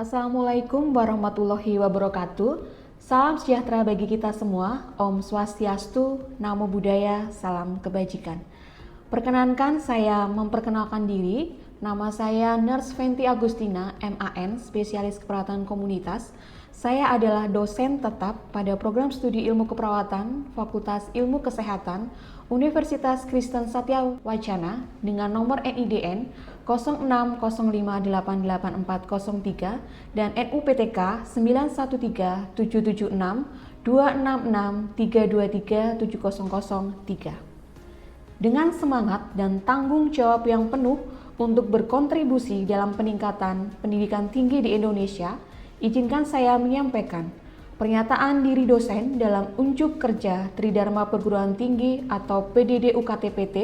Assalamualaikum warahmatullahi wabarakatuh. Salam sejahtera bagi kita semua. Om Swastiastu, Namo Buddhaya, salam kebajikan. Perkenankan saya memperkenalkan diri. Nama saya Nurse Fenty Agustina, MAN, spesialis keperawatan komunitas. Saya adalah dosen tetap pada program studi ilmu keperawatan Fakultas Ilmu Kesehatan Universitas Kristen Satya Wacana dengan nomor NIDN 0605884403 dan NUPTK 9137662663237003. Dengan semangat dan tanggung jawab yang penuh untuk berkontribusi dalam peningkatan pendidikan tinggi di Indonesia, izinkan saya menyampaikan pernyataan diri dosen dalam unjuk kerja Tridharma Perguruan Tinggi atau PDD UKT-PT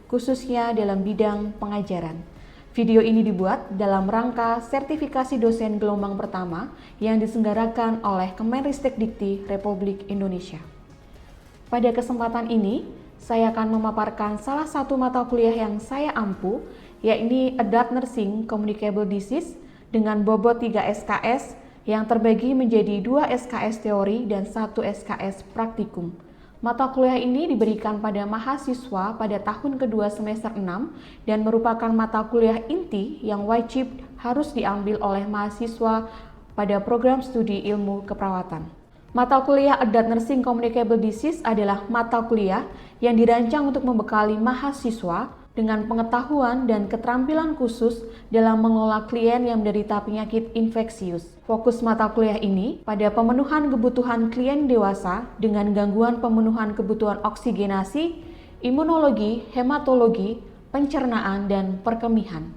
khususnya dalam bidang pengajaran. Video ini dibuat dalam rangka sertifikasi dosen gelombang pertama yang diselenggarakan oleh Kemenristek-Dikti Republik Indonesia. Pada kesempatan ini, saya akan memaparkan salah satu mata kuliah yang saya ampu, yakni Adult Nursing Communicable Disease dengan bobot 3 SKS yang terbagi menjadi 2 SKS teori dan 1 SKS praktikum. Mata kuliah ini diberikan pada mahasiswa pada tahun kedua semester 6 dan merupakan mata kuliah inti yang wajib harus diambil oleh mahasiswa pada program studi ilmu keperawatan. Mata kuliah Adult Nursing Communicable Disease adalah mata kuliah yang dirancang untuk membekali mahasiswa dengan pengetahuan dan keterampilan khusus dalam mengelola klien yang menderita penyakit infeksius. Fokus mata kuliah ini pada pemenuhan kebutuhan klien dewasa dengan gangguan pemenuhan kebutuhan oksigenasi, imunologi, hematologi, pencernaan, dan perkemihan.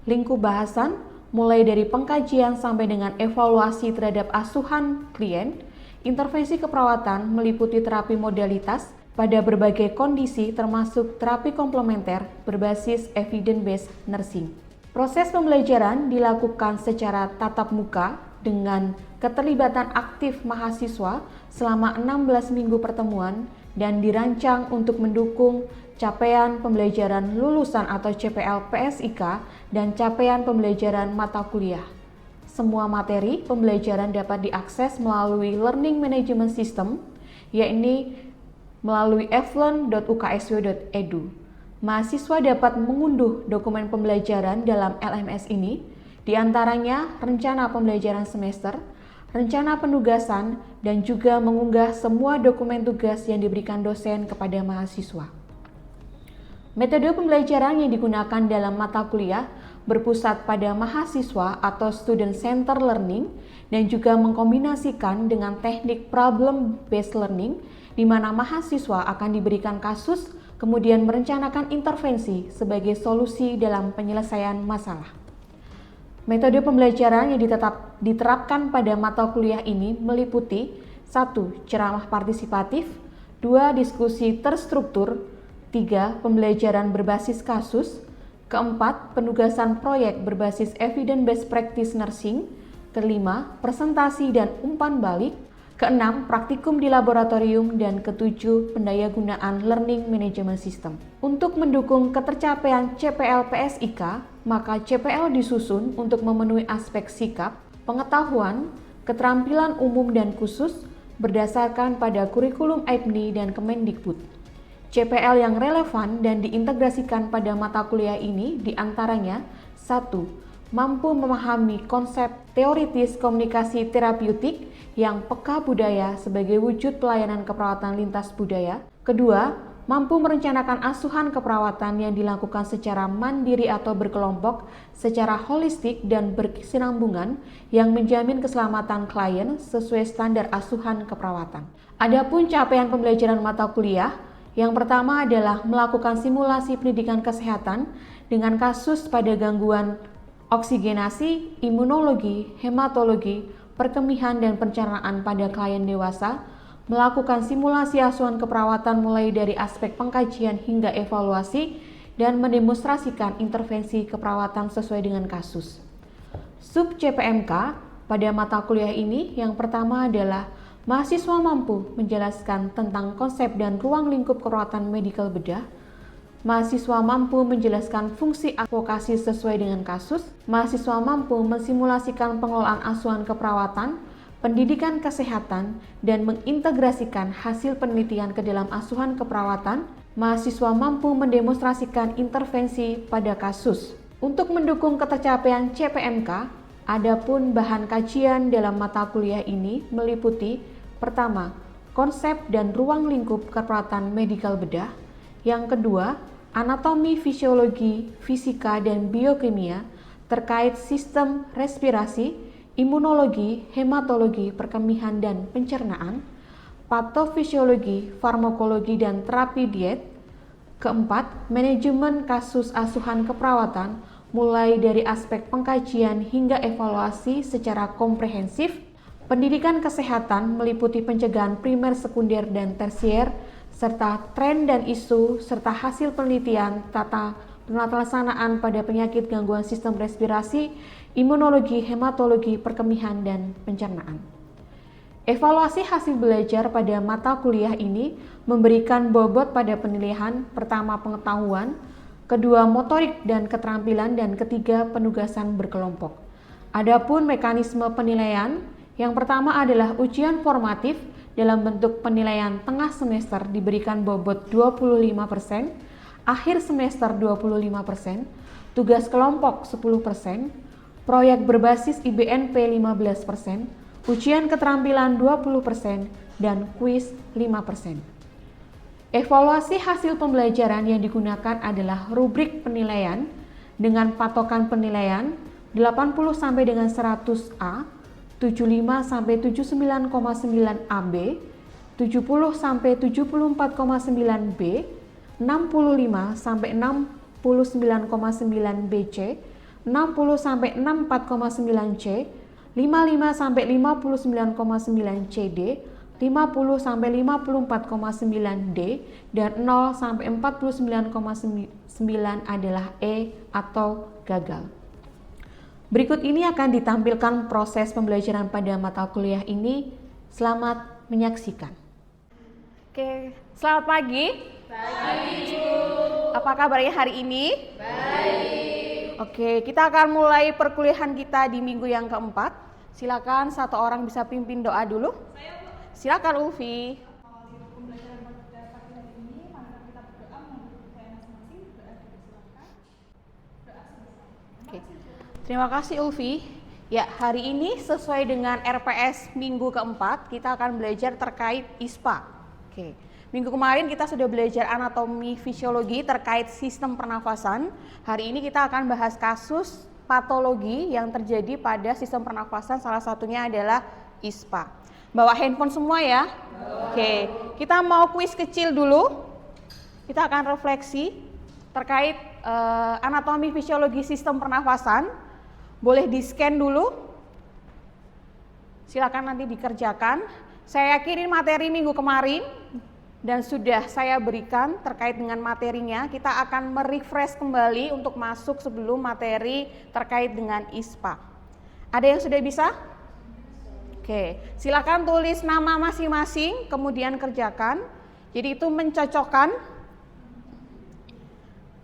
Lingkup bahasan mulai dari pengkajian sampai dengan evaluasi terhadap asuhan klien. Intervensi keperawatan meliputi terapi modalitas pada berbagai kondisi termasuk terapi komplementer berbasis evidence-based nursing. Proses pembelajaran dilakukan secara tatap muka dengan keterlibatan aktif mahasiswa selama 16 minggu pertemuan dan dirancang untuk mendukung capaian pembelajaran lulusan atau CPL PSIK dan capaian pembelajaran mata kuliah. Semua materi pembelajaran dapat diakses melalui Learning Management System, yakni melalui flearn.uksw.edu. Mahasiswa dapat mengunduh dokumen pembelajaran dalam LMS ini, di antaranya rencana pembelajaran semester, rencana penugasan, dan juga mengunggah semua dokumen tugas yang diberikan dosen kepada mahasiswa. Metode pembelajaran yang digunakan dalam mata kuliah berpusat pada mahasiswa atau student center learning dan juga mengkombinasikan dengan teknik problem based learning di mana mahasiswa akan diberikan kasus kemudian merencanakan intervensi sebagai solusi dalam penyelesaian masalah. Metode pembelajaran yang diterapkan pada mata kuliah ini meliputi 1. Ceramah partisipatif, 2. Diskusi terstruktur, 3. Pembelajaran berbasis kasus, keempat, penugasan proyek berbasis evidence-based practice nursing, kelima, presentasi dan umpan balik, keenam, praktikum di laboratorium, dan ketujuh, pendayagunaan learning management system. Untuk mendukung ketercapaian CPL PSIK, maka CPL disusun untuk memenuhi aspek sikap, pengetahuan, keterampilan umum dan khusus berdasarkan pada kurikulum AIPNI dan Kemendikbud. CPL yang relevan dan diintegrasikan pada mata kuliah ini diantaranya 1. Mampu memahami konsep teoritis komunikasi terapeutik yang peka budaya sebagai wujud pelayanan keperawatan lintas budaya. Kedua, mampu merencanakan asuhan keperawatan yang dilakukan secara mandiri atau berkelompok secara holistik dan berkesinambungan yang menjamin keselamatan klien sesuai standar asuhan keperawatan. Adapun capaian pembelajaran mata kuliah, yang pertama adalah melakukan simulasi pendidikan kesehatan dengan kasus pada gangguan oksigenasi, imunologi, hematologi, perkemihan, dan pencernaan pada klien dewasa, melakukan simulasi asuhan keperawatan mulai dari aspek pengkajian hingga evaluasi, dan mendemonstrasikan intervensi keperawatan sesuai dengan kasus. Sub CPMK pada mata kuliah ini yang pertama adalah mahasiswa mampu menjelaskan tentang konsep dan ruang lingkup keperawatan medikal bedah, Mahasiswa mampu menjelaskan fungsi advokasi sesuai dengan kasus. Mahasiswa mampu mensimulasikan pengelolaan asuhan keperawatan, pendidikan kesehatan, dan mengintegrasikan hasil penelitian ke dalam asuhan keperawatan. Mahasiswa mampu mendemonstrasikan intervensi pada kasus. Untuk mendukung ketercapaian CPNK, adapun bahan kajian dalam mata kuliah ini meliputi: pertama, konsep dan ruang lingkup keperawatan medikal bedah. Yang kedua, anatomi, fisiologi, fisika, dan biokimia terkait sistem respirasi, imunologi, hematologi, perkemihan dan pencernaan, patofisiologi, farmakologi, dan terapi diet. Keempat, manajemen kasus asuhan keperawatan mulai dari aspek pengkajian hingga evaluasi secara komprehensif. Pendidikan kesehatan meliputi pencegahan primer, sekunder, dan tersier, serta tren dan isu, serta hasil penelitian tata pelaksanaan pada penyakit gangguan sistem respirasi, imunologi, hematologi, perkemihan, dan pencernaan. Evaluasi hasil belajar pada mata kuliah ini memberikan bobot pada penilaian: pertama, pengetahuan; kedua, motorik dan keterampilan; dan ketiga, penugasan berkelompok. Adapun mekanisme penilaian, yang pertama adalah ujian formatif dalam bentuk penilaian tengah semester diberikan bobot 25%, akhir semester 25%, tugas kelompok 10%, proyek berbasis IBNP 15%, ujian keterampilan 20%, dan kuis 5%. Evaluasi hasil pembelajaran yang digunakan adalah rubrik penilaian dengan patokan penilaian 80 sampai dengan 100A, 75 sampai 79,9 AB, 70 sampai 74,9 B, 65 sampai 69,9 BC, 60 sampai 64,9 C, 55 sampai 59,9 CD, 50 sampai 54,9 D, dan 0 sampai 49,9 adalah E atau gagal. Berikut ini akan ditampilkan proses pembelajaran pada mata kuliah ini. Selamat menyaksikan. Oke, selamat pagi. Pagi, Bu. Apa kabarnya hari ini? Baik. Oke, kita akan mulai perkuliahan kita di minggu yang keempat. Silakan satu orang bisa pimpin doa dulu. Saya, Bu. Silakan Ulfi. Terima kasih Ulfi. Ya, hari ini sesuai dengan RPS minggu keempat, kita akan belajar terkait ISPA. Oke. Minggu kemarin kita sudah belajar anatomi fisiologi terkait sistem pernafasan. Hari ini kita akan bahas kasus patologi yang terjadi pada sistem pernafasan, salah satunya adalah ISPA. Bawa handphone semua ya? Oke. Kita mau kuis kecil dulu. Kita akan refleksi terkait anatomi fisiologi sistem pernafasan. Boleh di-scan dulu, silakan nanti dikerjakan. Saya kirim materi minggu kemarin dan sudah saya berikan terkait dengan materinya. Kita akan merefresh kembali untuk masuk sebelum materi terkait dengan ISPA. Ada yang sudah bisa? Oke, silakan tulis nama masing-masing, kemudian kerjakan. Jadi itu mencocokkan.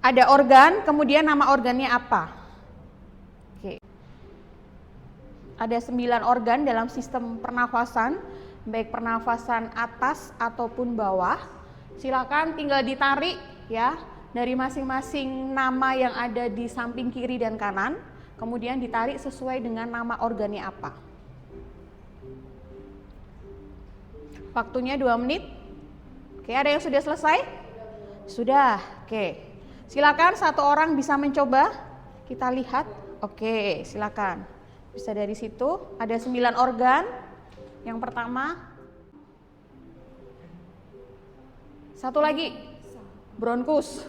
Ada organ, kemudian nama organnya apa? Ada 9 organ dalam sistem pernafasan, baik pernafasan atas ataupun bawah. Silakan tinggal ditarik ya dari masing-masing nama yang ada di samping kiri dan kanan, kemudian ditarik sesuai dengan nama organnya apa. Waktunya 2 menit. Oke, ada yang sudah selesai? Sudah. Oke. Silakan satu orang bisa mencoba. Kita lihat. Oke, silakan. Bisa dari situ, ada 9 organ. Yang pertama, satu lagi, bronkus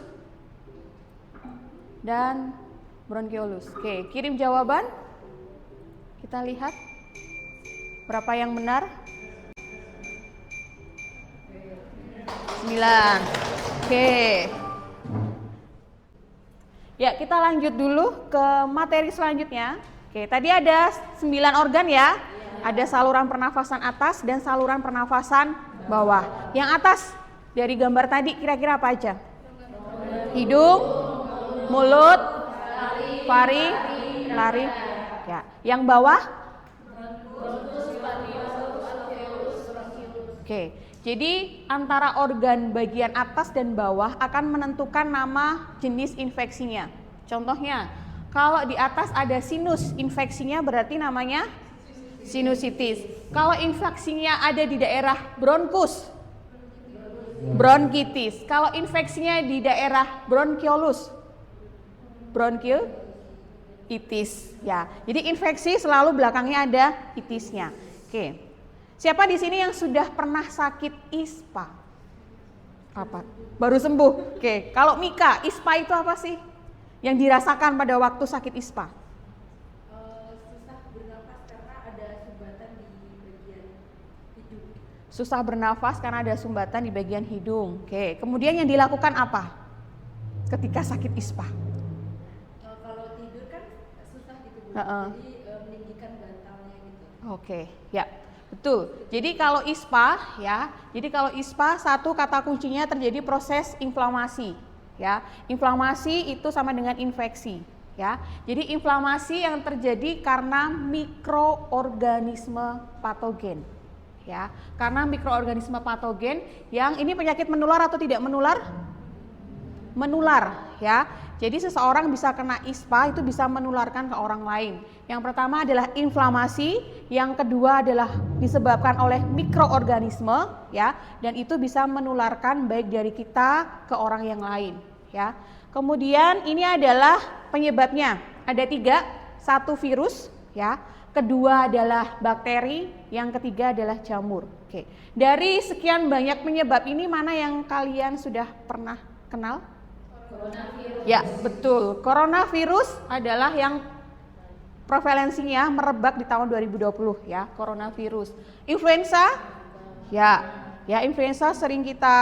dan bronkiolus. Oke, kirim jawaban. Kita lihat berapa yang benar. 9. Oke. Ya, kita lanjut dulu ke materi selanjutnya. Oke, tadi ada 9 organ ya. Ada saluran pernafasan atas dan saluran pernafasan bawah. Yang atas dari gambar tadi kira-kira apa aja? hidung, mulut, faring, laring. Ya, yang bawah? Oke, jadi antara organ bagian atas dan bawah akan menentukan nama jenis infeksinya. Contohnya, kalau di atas ada sinus, infeksinya berarti namanya sinusitis. Kalau infeksinya ada di daerah bronkus, bronkitis. Kalau infeksinya di daerah bronkiolus, bronkiolitis. Ya, jadi infeksi selalu belakangnya ada itisnya. Oke. Siapa di sini yang sudah pernah sakit ISPA? Apa? Baru sembuh. Oke. Kalau Mika, ISPA itu apa sih? Yang dirasakan pada waktu sakit ISPA? Susah bernafas karena ada sumbatan di bagian hidung. Susah bernafas karena ada sumbatan di bagian hidung. Oke. Kemudian yang dilakukan apa ketika sakit ISPA? Kalau tidur kan susah gitu, Bu. Heeh. Jadi meninggikan bantalnya gitu. Oke, ya. Betul. Jadi kalau ISPA ya, satu kata kuncinya terjadi proses inflamasi ya. Inflamasi itu sama dengan infeksi ya. Jadi inflamasi yang terjadi karena mikroorganisme patogen ya. Karena mikroorganisme patogen yang ini penyakit menular atau tidak menular? Menular ya. Jadi seseorang bisa kena ISPA itu bisa menularkan ke orang lain. Yang pertama adalah inflamasi, yang kedua adalah disebabkan oleh mikroorganisme ya, dan itu bisa menularkan baik dari kita ke orang yang lain ya. Kemudian ini adalah penyebabnya. Ada 3, 1 virus ya, kedua adalah bakteri, yang ketiga adalah jamur. Oke. Dari sekian banyak penyebab ini mana yang kalian sudah pernah kenal? Coronavirus. Ya, betul. Coronavirus adalah yang prevalensinya merebak di tahun 2020 ya, coronavirus. Influenza? Ya, influenza sering kita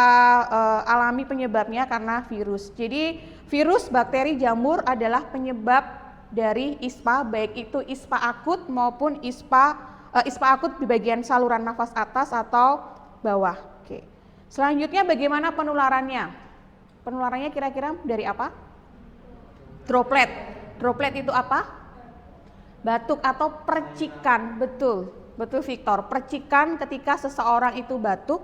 alami penyebabnya karena virus. Jadi virus, bakteri, jamur adalah penyebab dari ISPA, baik itu ISPA akut maupun ISPA akut di bagian saluran nafas atas atau bawah. Oke. Selanjutnya bagaimana penularannya? Penularannya kira-kira dari apa? Droplet. Droplet itu apa? Batuk atau percikan. Betul Victor. Percikan ketika seseorang itu batuk,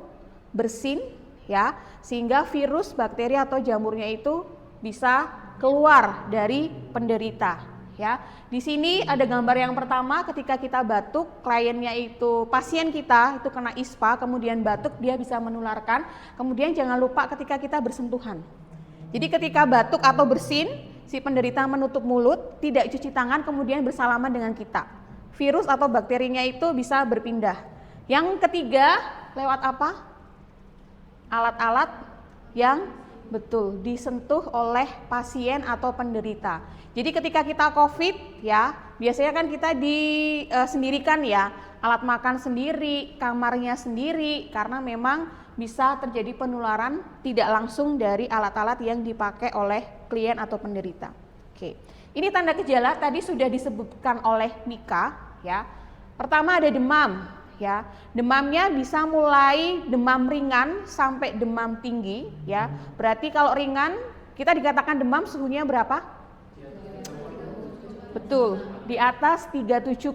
bersin ya, sehingga virus, bakteri atau jamurnya itu bisa keluar dari penderita ya. Di sini ada gambar yang pertama ketika kita batuk, kliennya itu pasien kita itu kena ISPA, kemudian batuk, dia bisa menularkan. Kemudian jangan lupa ketika kita bersentuhan. Jadi ketika batuk atau bersin, si penderita menutup mulut, tidak cuci tangan, kemudian bersalaman dengan kita. Virus atau bakterinya itu bisa berpindah. Yang ketiga, lewat apa? Alat-alat yang betul disentuh oleh pasien atau penderita. Jadi ketika kita COVID ya, biasanya kan kita sendirikan ya, alat makan sendiri, kamarnya sendiri, karena memang bisa terjadi penularan tidak langsung dari alat-alat yang dipakai oleh klien atau penderita. Oke, ini tanda gejala tadi sudah disebutkan oleh Mika ya. Pertama ada demam ya, demamnya bisa mulai demam ringan sampai demam tinggi ya. Berarti kalau ringan kita dikatakan demam suhunya berapa? Betul, di atas 37,5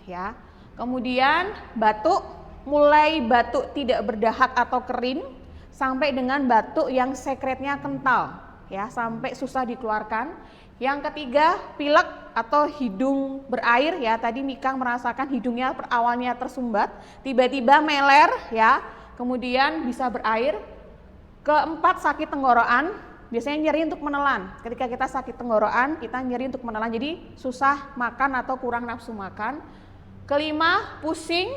ya. Kemudian batuk, mulai batuk tidak berdahak atau kering sampai dengan batuk yang sekretnya kental ya, sampai susah dikeluarkan. Yang ketiga, pilek atau hidung berair ya. Tadi Mika merasakan hidungnya awalnya tersumbat, tiba-tiba meler ya, kemudian bisa berair. Keempat, sakit tenggorokan, biasanya nyeri untuk menelan. Ketika kita sakit tenggorokan, kita nyeri untuk menelan, jadi susah makan atau kurang nafsu makan. Kelima, pusing,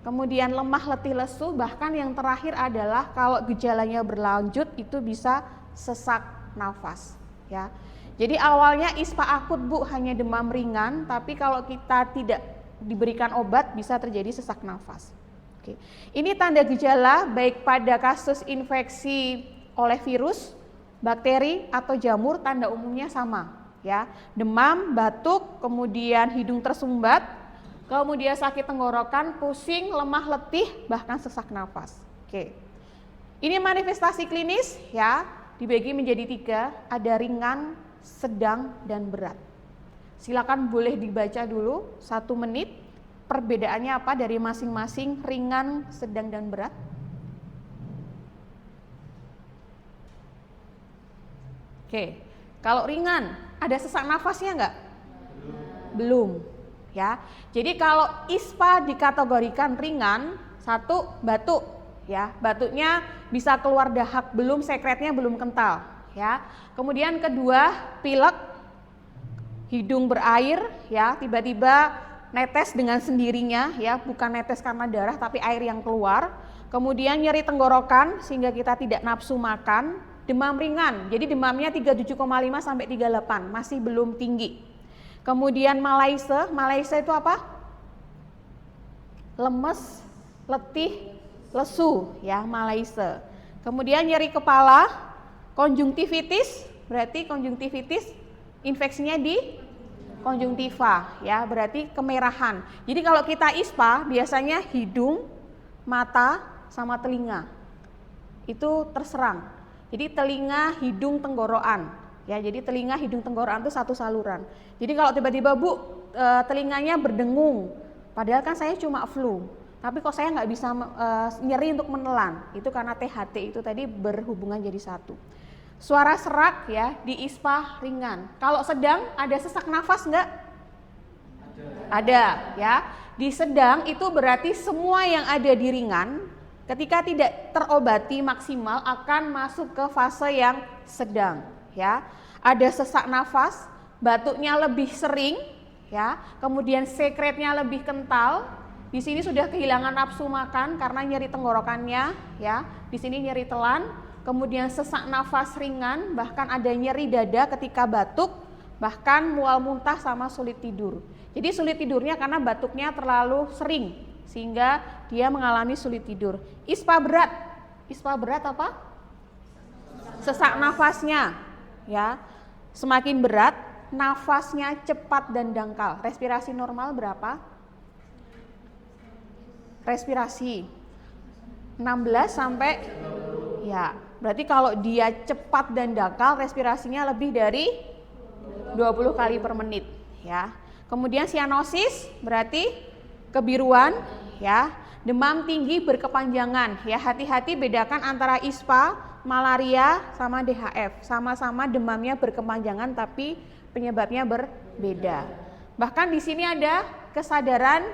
kemudian lemah, letih, lesu, bahkan yang terakhir adalah kalau gejalanya berlanjut itu bisa sesak nafas ya. Jadi awalnya ISPA akut Bu, hanya demam ringan, tapi kalau kita tidak diberikan obat bisa terjadi sesak nafas. Oke. Ini tanda gejala baik pada kasus infeksi oleh virus, bakteri atau jamur, tanda umumnya sama ya. Demam, batuk, kemudian hidung tersumbat, kemudian sakit tenggorokan, pusing, lemah, letih, bahkan sesak nafas. Oke. Ini manifestasi klinis ya. dibagi menjadi 3, ada ringan, sedang, dan berat. Silakan boleh dibaca dulu 1 menit, perbedaannya apa dari masing-masing ringan, sedang, dan berat. Oke, kalau ringan, ada sesak nafasnya enggak? Belum. Ya, jadi kalau ISPA dikategorikan ringan, 1 batuk, ya, batuknya bisa keluar dahak, belum sekretnya belum kental, ya. Kemudian kedua, pilek, hidung berair, ya, tiba-tiba netes dengan sendirinya, ya, bukan netes karena darah tapi air yang keluar. Kemudian nyeri tenggorokan sehingga kita tidak nafsu makan, demam ringan, jadi demamnya 37,5 sampai 38, masih belum tinggi. Kemudian Malaise itu apa? Lemes, letih, lesu, ya, Malaise. Kemudian nyeri kepala, konjungtivitis, berarti konjungtivitis infeksinya di konjungtiva, ya, berarti kemerahan. Jadi kalau kita ISPA biasanya hidung, mata, sama telinga itu terserang. Jadi telinga, hidung, tenggorokan. Ya, jadi telinga, hidung, tenggorokan itu satu saluran. Jadi kalau tiba-tiba Bu telinganya berdengung, padahal kan saya cuma flu, tapi kok saya nggak bisa nyeri untuk menelan, itu karena THT itu tadi berhubungan jadi satu. Suara serak, ya, di ISPA ringan. Kalau sedang ada sesak nafas nggak? Ada, ya. Di sedang itu berarti semua yang ada di ringan ketika tidak terobati maksimal akan masuk ke fase yang sedang. Ya, ada sesak nafas, batuknya lebih sering, ya, kemudian sekretnya lebih kental. Di sini sudah kehilangan nafsu makan karena nyeri tenggorokannya, ya. Di sini nyeri telan, kemudian sesak nafas ringan, bahkan ada nyeri dada ketika batuk, bahkan mual muntah sama sulit tidur. Jadi sulit tidurnya karena batuknya terlalu sering sehingga dia mengalami sulit tidur. ISPA berat apa? Sesak nafasnya. Ya, semakin berat, nafasnya cepat dan dangkal. Respirasi normal berapa? Respirasi 16 sampai, ya, berarti kalau dia cepat dan dangkal, respirasinya lebih dari 20 kali per menit, ya. Kemudian sianosis berarti kebiruan, ya. Demam tinggi berkepanjangan, ya, hati-hati bedakan antara ISPA, malaria sama DHF, sama-sama demamnya berkepanjangan tapi penyebabnya berbeda. Bahkan di sini ada kesadaran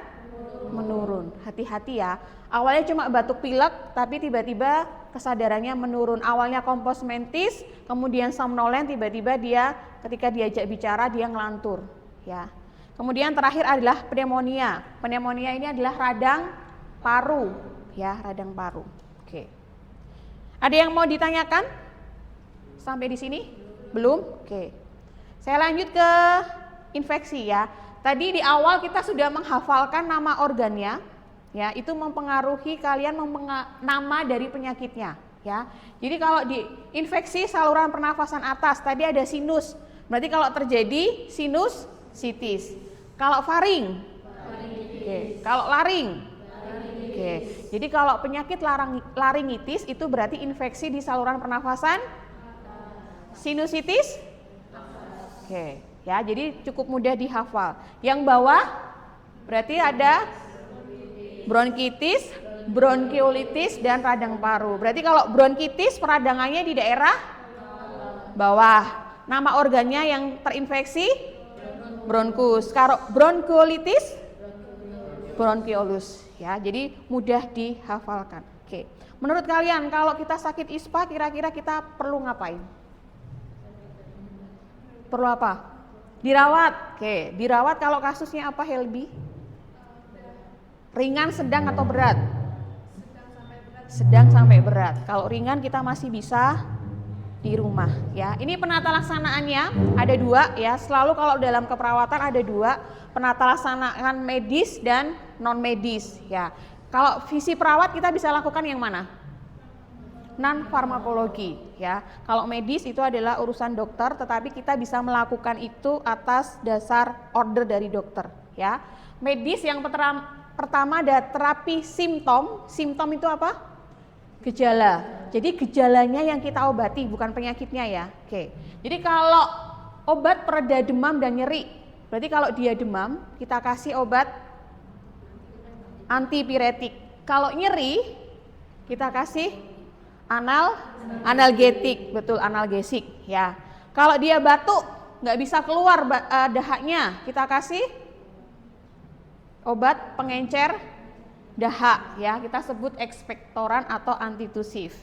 menurun. Hati-hati ya. Awalnya cuma batuk pilek tapi tiba-tiba kesadarannya menurun. Awalnya kompos mentis, kemudian somnolen, tiba-tiba dia ketika diajak bicara dia ngelantur, ya. Kemudian terakhir adalah pneumonia. Pneumonia ini adalah radang paru, ya, radang paru. Oke. Ada yang mau ditanyakan? Sampai di sini? Belum? Oke. Saya lanjut ke infeksi, ya. Tadi di awal kita sudah menghafalkan nama organnya, ya. Itu mempengaruhi kalian nama dari penyakitnya, ya. Jadi kalau di infeksi saluran pernafasan atas tadi ada sinus. Berarti kalau terjadi sinusitis. Kalau faring? Oke. Kalau laring? Oke, jadi kalau penyakit laringitis itu berarti infeksi di saluran pernafasan sinusitis. Oke, ya, jadi cukup mudah dihafal. Yang bawah berarti ada bronkitis, bronkiolitis, dan radang paru. Berarti kalau bronkitis peradangannya di daerah bawah. Nama organnya yang terinfeksi bronkus. Kalau bronkiolitis bronkiolus. Ya, jadi mudah dihafalkan. Oke. Menurut kalian kalau kita sakit ISPA kira-kira kita perlu ngapain? Perlu apa? Dirawat. Oke, dirawat kalau kasusnya apa, Helby? Ringan, sedang atau berat? Sedang sampai berat. Kalau ringan kita masih bisa di rumah, ya. Ini penata laksanaannya ada 2, ya. Selalu kalau dalam keperawatan ada 2, penata laksanaan medis dan non medis, ya. Kalau visi perawat kita bisa lakukan yang mana? Non farmakologi, ya. Kalau medis itu adalah urusan dokter, tetapi kita bisa melakukan itu atas dasar order dari dokter, ya. Medis yang pertama ada terapi simptom. Simptom itu apa? Gejala. Jadi gejalanya yang kita obati, bukan penyakitnya ya. Oke. Jadi kalau obat pereda demam dan nyeri, berarti kalau dia demam, kita kasih obat antipiretik. Kalau nyeri, kita kasih analgetik, betul, analgesik ya. Kalau dia batuk, nggak bisa keluar dahaknya, kita kasih obat pengencer dahak ya, kita sebut ekspektoran atau antitusif.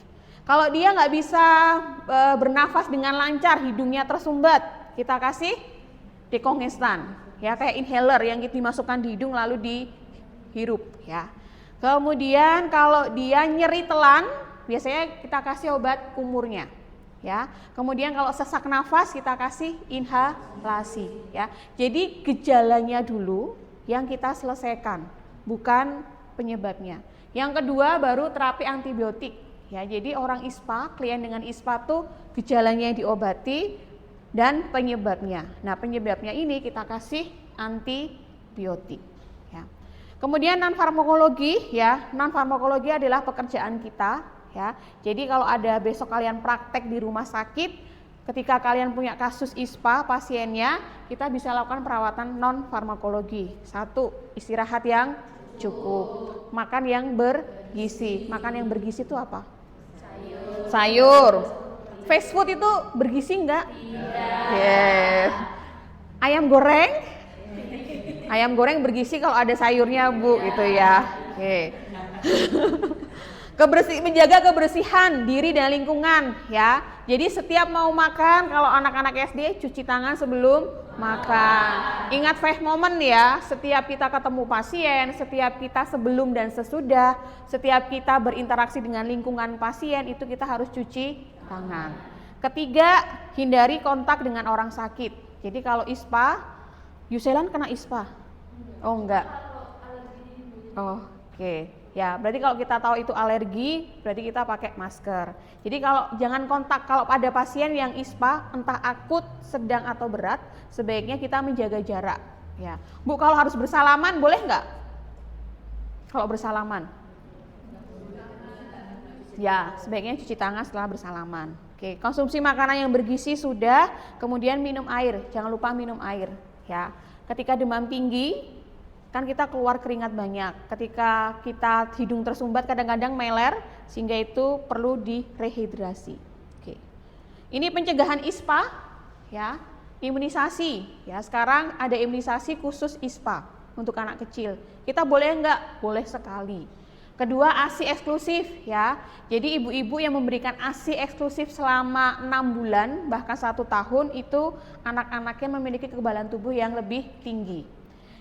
Kalau dia nggak bisa bernafas dengan lancar, hidungnya tersumbat, kita kasih dekongestan ya, kayak inhaler yang kita dimasukkan di hidung lalu dihirup ya. Kemudian kalau dia nyeri telan, biasanya kita kasih obat kumurnya ya. Kemudian kalau sesak nafas kita kasih inhalasi ya. Jadi gejalanya dulu yang kita selesaikan, bukan penyebabnya. Yang kedua baru terapi antibiotik ya. Jadi orang ISPA, klien dengan ISPA tuh gejalanya diobati dan penyebabnya. Nah, penyebabnya ini kita kasih antibiotik ya. Kemudian non farmakologi ya. Non farmakologi adalah pekerjaan kita ya. Jadi kalau ada besok kalian praktek di rumah sakit, ketika kalian punya kasus ISPA pasiennya, kita bisa lakukan perawatan non farmakologi. 1, istirahat yang cukup, makan yang bergizi. Makan yang bergizi itu apa? Sayur. Fast food itu bergizi enggak? Yes. Ayam goreng? Ayam goreng bergizi kalau ada sayurnya, Bu, gitu ya. Oke. Menjaga kebersihan diri dan lingkungan ya. Jadi setiap mau makan, kalau anak-anak SD cuci tangan sebelum makan. Ingat 5 moment ya, setiap kita ketemu pasien, setiap kita sebelum dan sesudah, setiap kita berinteraksi dengan lingkungan pasien itu kita harus cuci tangan. Ketiga, hindari kontak dengan orang sakit. Jadi kalau ISPA, Yuselan kena ISPA? Oh enggak. Oh, oke. Ya, berarti kalau kita tahu itu alergi, berarti kita pakai masker. Jadi kalau jangan kontak, kalau ada pasien yang ISPA, entah akut, sedang atau berat, sebaiknya kita menjaga jarak. Ya, Bu, kalau harus bersalaman boleh nggak? Kalau bersalaman? Ya, sebaiknya cuci tangan setelah bersalaman. Oke, konsumsi makanan yang bergizi sudah, kemudian minum air, jangan lupa minum air. Ya, ketika demam tinggi, kan kita keluar keringat banyak. Ketika kita hidung tersumbat kadang-kadang meler, sehingga itu perlu direhidrasi. Oke. Ini pencegahan ISPA ya, imunisasi ya. Sekarang ada imunisasi khusus ISPA untuk anak kecil. Kita boleh enggak? Boleh sekali. Kedua, ASI eksklusif ya. Jadi ibu-ibu yang memberikan ASI eksklusif selama 6 bulan bahkan 1 tahun itu anak-anaknya memiliki kekebalan tubuh yang lebih tinggi.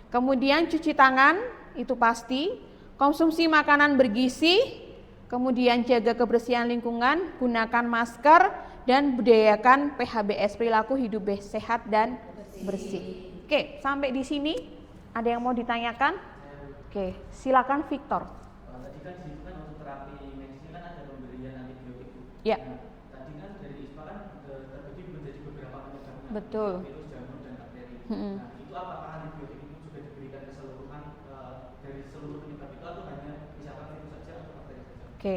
Kemudian cuci tangan itu pasti, konsumsi makanan bergizi, kemudian jaga kebersihan lingkungan, gunakan masker dan budayakan PHBS, perilaku hidup sehat dan bersih. Oke, sampai di sini ada yang mau ditanyakan? Oke, silakan Victor. Tadi kan di situ kan untuk terapi medis ini kan ada pemberian antibiotik. Ya. Nah, tadi kan dari ISPA kan terbagi menjadi beberapa penyebabnya. Betul. Virus, jamur dan bakteri. Hmm. Nah, itu apakah antibiotik itu juga diberikan keseluruhan dari seluruh penyebab itu atau hanya misalkan virus saja atau bakteri saja? Oke,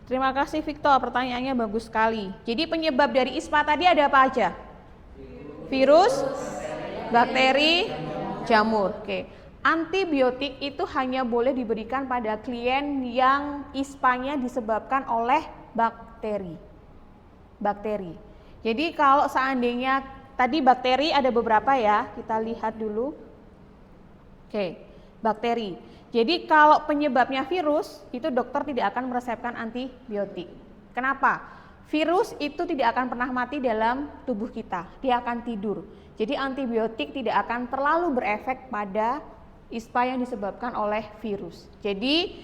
terima kasih Victor, pertanyaannya bagus sekali. Jadi penyebab dari ISPA tadi ada apa aja? Virus, bakteri, jamur. Oke. Antibiotik itu hanya boleh diberikan pada klien yang ISPA-nya disebabkan oleh bakteri. Jadi kalau seandainya tadi bakteri ada beberapa ya, kita lihat dulu. Oke, bakteri. Jadi kalau penyebabnya virus, itu dokter tidak akan meresepkan antibiotik. Kenapa? Virus itu tidak akan pernah mati dalam tubuh kita, dia akan tidur. Jadi antibiotik tidak akan terlalu berefek pada ISPA yang disebabkan oleh virus. Jadi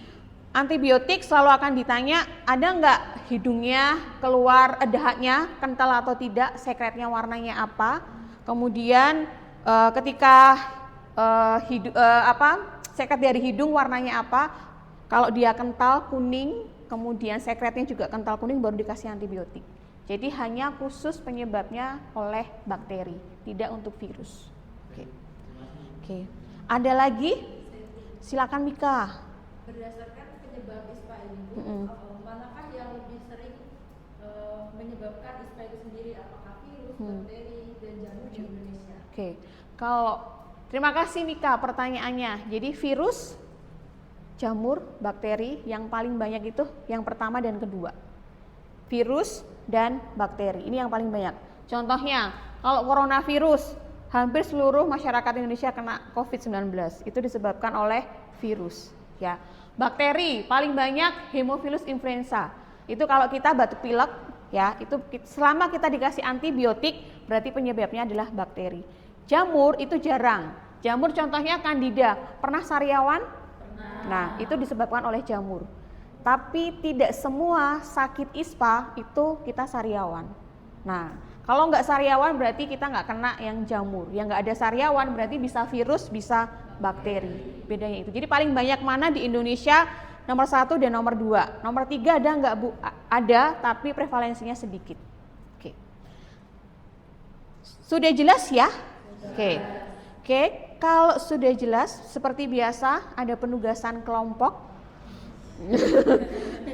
antibiotik selalu akan ditanya, ada nggak hidungnya keluar dahaknya kental atau tidak, sekretnya warnanya apa. Kemudian ketika sekret dari hidung warnanya apa, kalau dia kental kuning, kemudian sekretnya juga kental kuning, baru dikasih antibiotik. Jadi hanya khusus penyebabnya oleh bakteri, tidak untuk virus. Oke. Ada lagi? Silakan Mika. Berdasarkan penyebab ISPA ini, manakah yang lebih sering menyebabkan ISPA itu sendiri, apakah virus, bakteri, dan jamur di Indonesia? Oke, kalau terima kasih Mika pertanyaannya. Jadi virus, jamur, bakteri yang paling banyak itu yang pertama dan kedua. Virus dan bakteri ini yang paling banyak. Contohnya, kalau coronavirus, hampir seluruh masyarakat Indonesia kena COVID-19. Itu disebabkan oleh virus, ya. Bakteri paling banyak Haemophilus influenza. Itu kalau kita batuk pilek, ya, itu selama kita dikasih antibiotik berarti penyebabnya adalah bakteri. Jamur itu jarang. Jamur contohnya Candida. Pernah sariawan? Nah, itu disebabkan oleh jamur. Tapi tidak semua sakit ISPA itu kita sariawan. Nah, kalau nggak sariawan berarti kita nggak kena yang jamur. Yang nggak ada sariawan berarti bisa virus, bisa bakteri. Bedanya itu. Jadi paling banyak mana di Indonesia? Nomor 1 dan nomor 2. Nomor 3 ada nggak Bu? Ada, tapi prevalensinya sedikit. Oke. Sudah jelas ya? Oke. Oke, kalau sudah jelas, seperti biasa ada penugasan kelompok.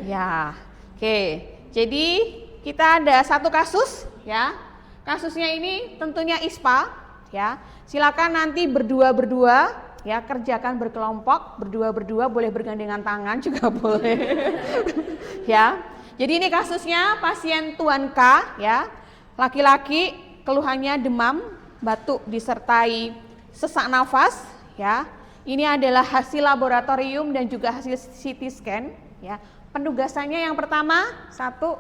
Ya, oke. Jadi kita ada satu kasus, ya. Kasusnya ini tentunya ISPA, ya. Silakan nanti berdua-berdua, ya, kerjakan berkelompok, berdua-berdua, boleh bergandengan tangan juga boleh. Ya. Jadi ini kasusnya pasien Tuan K, ya. Laki-laki, keluhannya demam, batuk disertai sesak nafas, ya. Ini adalah hasil laboratorium dan juga hasil CT scan, ya. Penugasannya yang pertama, 1,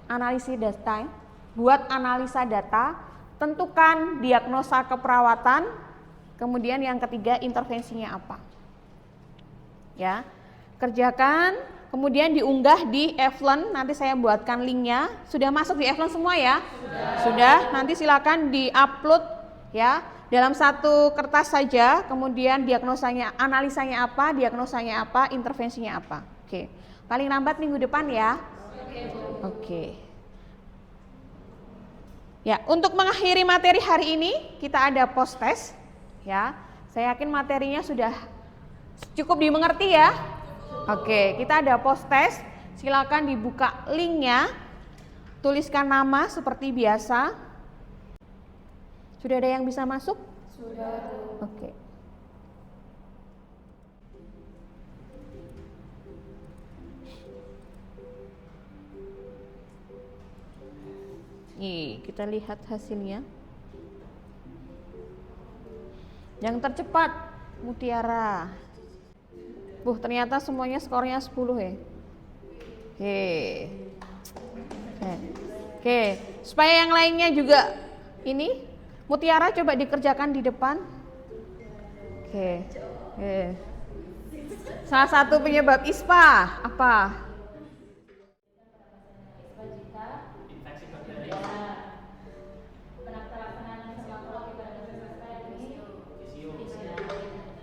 analisis data. Buat analisa data, tentukan diagnosa keperawatan, kemudian yang ketiga intervensinya apa. Ya. Kerjakan, kemudian diunggah di Eflen, nanti saya buatkan linknya. Sudah masuk di Eflen semua ya? Sudah. Nanti silakan di-upload, ya. Dalam satu kertas saja, kemudian diagnosanya, analisanya apa, diagnosanya apa, intervensinya apa. Oke. Paling lambat minggu depan ya. Oke. Ya, untuk mengakhiri materi hari ini kita ada post test, ya. Saya yakin materinya sudah cukup dimengerti ya. Oke, kita ada post test. Silakan dibuka linknya. Tuliskan nama seperti biasa. Sudah ada yang bisa masuk? Sudah. Oke. Nih, kita lihat hasilnya. Yang tercepat Mutiara. Ternyata semuanya skornya 10 ya. Oke, supaya yang lainnya juga ini Mutiara coba dikerjakan di depan. Oke. Salah satu penyebab ISPA apa?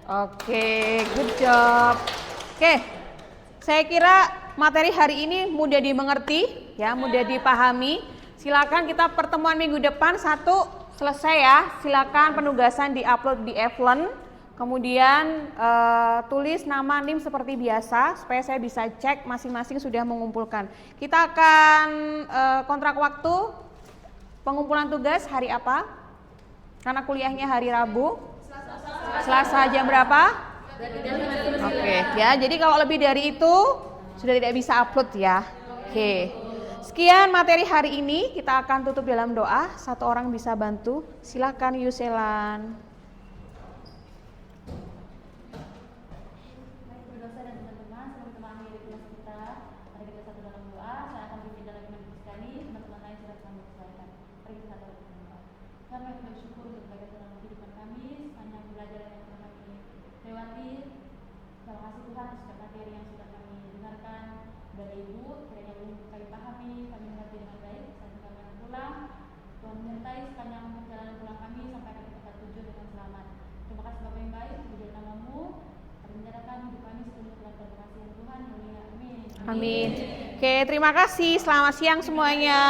Oke, good job. Oke, saya kira materi hari ini mudah dimengerti, ya, mudah dipahami. Silakan kita pertemuan minggu depan 1 selesai ya. Silakan penugasan diupload di Eflen. Kemudian tulis nama NIM seperti biasa supaya saya bisa cek masing-masing sudah mengumpulkan. Kita akan kontrak waktu pengumpulan tugas hari apa? Karena kuliahnya hari Rabu. Selasa jam berapa? Oke, ya. Jadi kalau lebih dari itu sudah tidak bisa upload ya. Oke. Sekian materi hari ini, kita akan tutup dalam doa. 1 orang bisa bantu. Silakan Yuselan. Berdosa dan teman-teman, teman-teman akhiri kelas kita. Mari kita satu dalam doa. Saya akan pimpin dalam iman sekali. Teman-teman lain sudah sambut saya. Mari kita satu dalam doa. Kami bersyukur untuk bagaimana kehidupan kami, sepanjang belajar yang telah kami lewati. Terima kasih Tuhan atas materi yang sudah kami dengarkan dari Ibu. Kiranya belum kami pahami, kami mengerti dengan baik. Saat kami akan pulang, Tuhan menyertai sepanjang perjalanan pulang kami sampai kami tempat tujuan dengan selamat. Terima kasih Bapak yang baik, puji namamu. Kami menyerahkan hidup kami sepenuh dalam kasih Tuhan. Amin. Amin. Oke, terima kasih. Selamat siang semuanya.